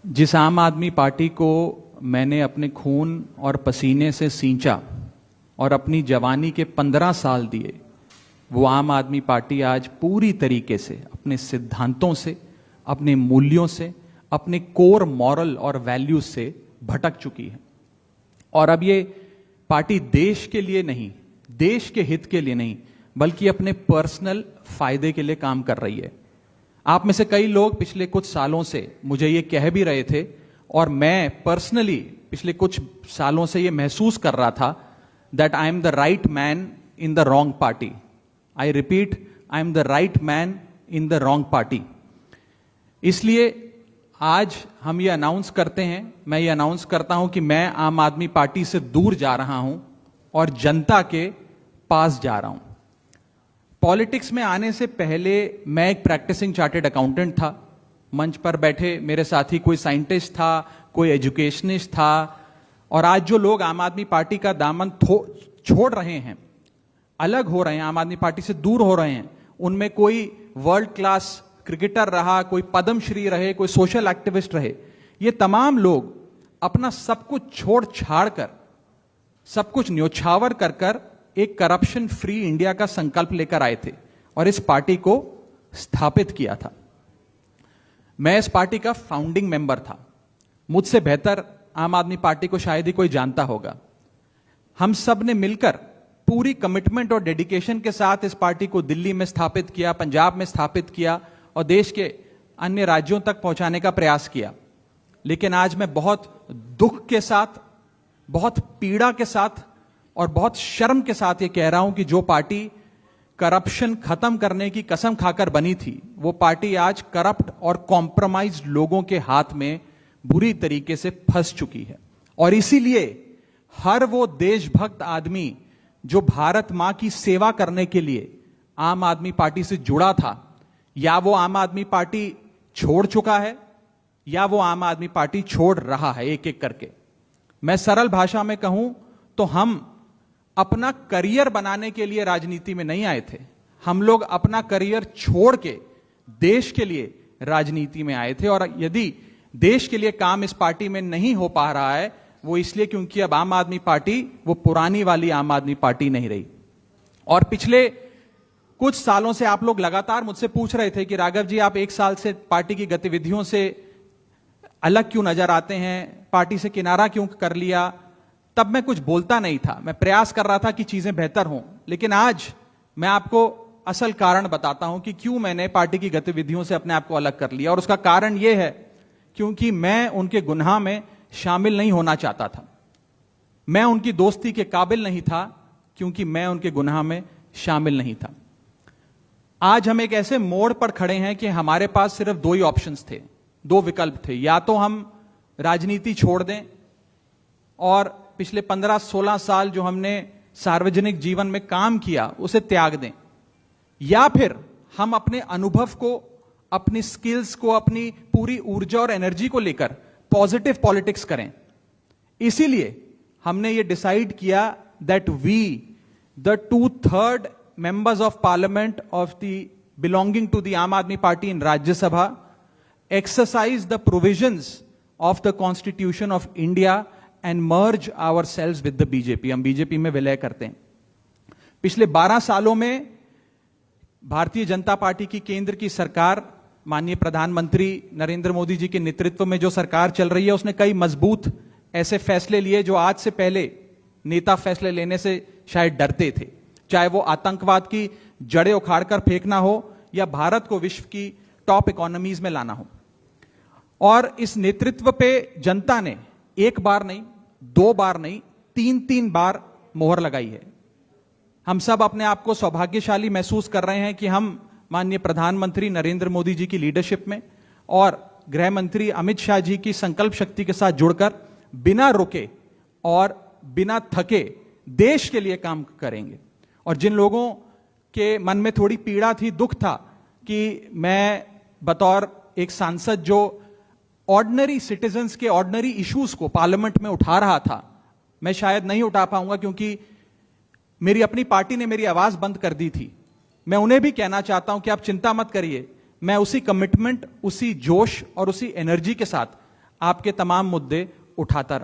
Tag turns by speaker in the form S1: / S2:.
S1: जिस आम आदमी पार्टी को मैंने अपने खून और पसीने से सींचा और अपनी जवानी के 15 साल दिए, वो आम आदमी पार्टी आज पूरी तरीके से अपने सिद्धांतों से, अपने मूल्यों से, अपने कोर मॉरल और वैल्यूज से भटक चुकी है। और अब ये पार्टी देश के लिए नहीं, देश के हित के लिए नहीं, बल्कि अपने पर्सनल फायदे के लिए काम कर रही है। आप में से कई लोग पिछले कुछ सालों से मुझे ये कह भी रहे थे, और मैं पर्सनली पिछले कुछ सालों से ये महसूस कर रहा था that I am the right man in the wrong party. I repeat, I am the right man in the wrong party. इसलिए आज हम ये अनाउंस करते हैं, मैं ये अनाउंस करता हूं कि मैं आम आदमी पार्टी से दूर जा रहा हूं और जनता के पास जा रहा हूं। पॉलिटिक्स में आने से पहले मैं एक प्रैक्टिसिंग चार्टर्ड अकाउंटेंट था। मंच पर बैठे मेरे साथी कोई साइंटिस्ट था, कोई एजुकेशनिस्ट था, और आज जो लोग आम आदमी पार्टी का दामन छोड़ रहे हैं, अलग हो रहे हैं, आम आदमी पार्टी से दूर हो रहे हैं, उनमें कोई वर्ल्ड क्लास क्रिकेटर रहा, कोई पद्मश्री रहे, कोई सोशल एक्टिविस्ट रहे। ये तमाम लोग अपना सब कुछ छोड़ छाड़ कर, सब कुछ न्योछावर कर कर एक करप्शन फ्री इंडिया का संकल्प लेकर आए थे और इस पार्टी को स्थापित किया था। मैं इस पार्टी का फाउंडिंग मेंबर था। मुझसे बेहतर आम आदमी पार्टी को शायद ही कोई जानता होगा। हम सब ने मिलकर पूरी कमिटमेंट और डेडिकेशन के साथ इस पार्टी को दिल्ली में स्थापित किया, पंजाब में स्थापित किया और देश के अन्य राज्यों तक पहुंचाने का प्रयास किया। लेकिन आज मैं बहुत दुख के साथ, बहुत पीड़ा के साथ और बहुत शर्म के साथ ये कह रहा हूं कि जो पार्टी करप्शन खत्म करने की कसम खाकर बनी थी, वो पार्टी आज करप्ट और कॉम्प्रोमाइज्ड लोगों के हाथ में बुरी तरीके से फंस चुकी है। और इसीलिए हर वो देशभक्त आदमी जो भारत मां की सेवा करने के लिए आम आदमी पार्टी से जुड़ा था, या वो आम आदमी पार्टी छोड़ चुका है या वो आम आदमी पार्टी छोड़ रहा है एक एक करके। मैं सरल भाषा में कहूं तो हम अपना करियर बनाने के लिए राजनीति में नहीं आए थे। हम लोग अपना करियर छोड़ के देश के लिए राजनीति में आए थे। और यदि देश के लिए काम इस पार्टी में नहीं हो पा रहा है, वो इसलिए क्योंकि अब आम आदमी पार्टी वो पुरानी वाली आम आदमी पार्टी नहीं रही। और पिछले कुछ सालों से आप लोग लगातार मुझसे पूछ रहे थे कि राघव जी, आप एक साल से पार्टी की गतिविधियों से अलग क्यों नजर आते हैं, पार्टी से किनारा क्यों कर लिया। तब मैं कुछ बोलता नहीं था, मैं प्रयास कर रहा था कि चीजें बेहतर हों। लेकिन आज मैं आपको असल कारण बताता हूं कि क्यों मैंने पार्टी की गतिविधियों से अपने आप को अलग कर लिया। और उसका कारण यह है क्योंकि मैं उनके गुनाह में शामिल नहीं होना चाहता था। मैं उनकी दोस्ती के काबिल नहीं था क्योंकि मैं उनके गुनाह में शामिल नहीं था। आज हम एक ऐसे मोड़ पर खड़े हैं कि हमारे पास सिर्फ दो ही ऑप्शंस थे, दो विकल्प थे। या तो हम राजनीति छोड़ दें और पिछले 15-16 साल जो हमने सार्वजनिक जीवन में काम किया उसे त्याग दें, या फिर हम अपने अनुभव को, अपनी स्किल्स को, अपनी पूरी ऊर्जा और एनर्जी को लेकर पॉजिटिव पॉलिटिक्स करें। इसीलिए हमने ये डिसाइड किया that we, the 2/3 members of parliament of the belonging to the Aam Aadmi Party in Rajya Sabha exercise the provisions of the Constitution of India and merge ourselves with the BJP। हम BJP में विलय करते हैं। पिछले 12 सालों में Bharatiya Janata party की केंद्र की सरकार, माननीय प्रधानमंत्री नरेंद्र मोदी जी के नेतृत्व में जो सरकार चल रही है, उसने कई मजबूत ऐसे फैसले लिए जो आज से पहले नेता फैसले लेने से शायद डरते थे। चाहे वो आतंकवाद की जड़ें उखाड़कर फेंकना हो या भारत को विश्व की टॉप इकोनॉमीज में लाना हो। और इस नेतृत्व पे जनता ने एक बार नहीं, 2 बार नहीं, 3 बार मोहर लगाई है। हम सब अपने आप को सौभाग्यशाली महसूस कर रहे हैं कि हम माननीय प्रधानमंत्री नरेंद्र मोदी जी की लीडरशिप में और गृह मंत्री अमित शाह जी की संकल्प शक्ति के साथ जुड़कर बिना रुके और बिना थके देश के लिए काम करेंगे। और जिन लोगों के मन में थोड़ी पीड़ा थी, दुख था कि मैं बतौर एक सांसद जो ऑर्डिनरी सिटीजन्स के ऑर्डिनरी इश्यूज को पार्लियामेंट में उठा रहा था, मैं शायद नहीं उठा पाऊंगा क्योंकि मेरी अपनी पार्टी ने मेरी आवाज बंद कर दी थी। मैं उन्हें भी कहना चाहता हूं कि आप चिंता मत करिए, मैं उसी कमिटमेंट, उसी जोश और उसी एनर्जी के साथ आपके तमाम मुद्दे उठाता रहूं।